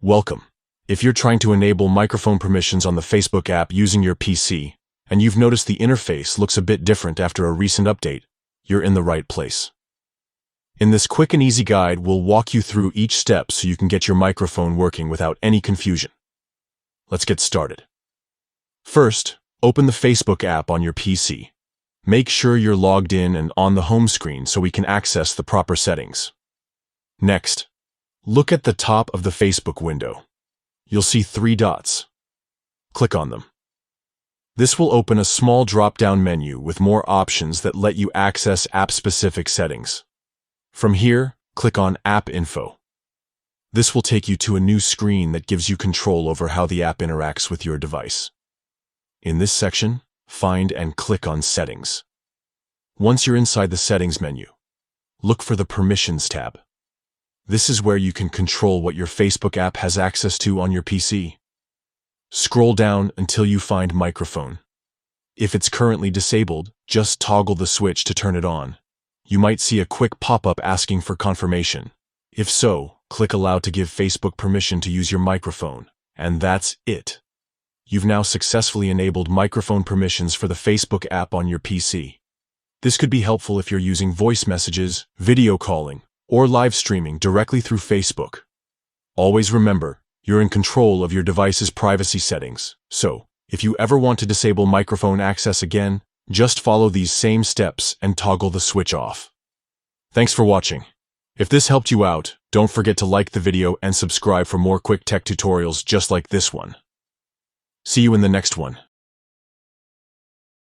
Welcome. If you're trying to enable microphone permissions on the Facebook app using your PC, and you've noticed the interface looks a bit different after a recent update, you're in the right place. In this quick and easy guide, we'll walk you through each step so you can get your microphone working without any confusion. Let's get started. First, open the Facebook app on your PC. Make sure you're logged in and on the home screen so we can access the proper settings. Next, look at the top of the Facebook window. You'll see 3 dots. Click on them. This will open a small drop-down menu with more options that let you access app-specific settings. From here, click on App Info. This will take you to a new screen that gives you control over how the app interacts with your device. In this section, find and click on Settings. Once you're inside the Settings menu, look for the Permissions tab. This is where you can control what your Facebook app has access to on your PC. Scroll down until you find Microphone. If it's currently disabled, just toggle the switch to turn it on. You might see a quick pop-up asking for confirmation. If so, click Allow to give Facebook permission to use your microphone. And that's it. You've now successfully enabled microphone permissions for the Facebook app on your PC. This could be helpful if you're using voice messages, video calling, or live streaming directly through Facebook. Always remember, you're in control of your device's privacy settings, so if you ever want to disable microphone access again, just follow these same steps and toggle the switch off. Thanks for watching. If this helped you out, don't forget to like the video and subscribe for more quick tech tutorials just like this one. See you in the next one.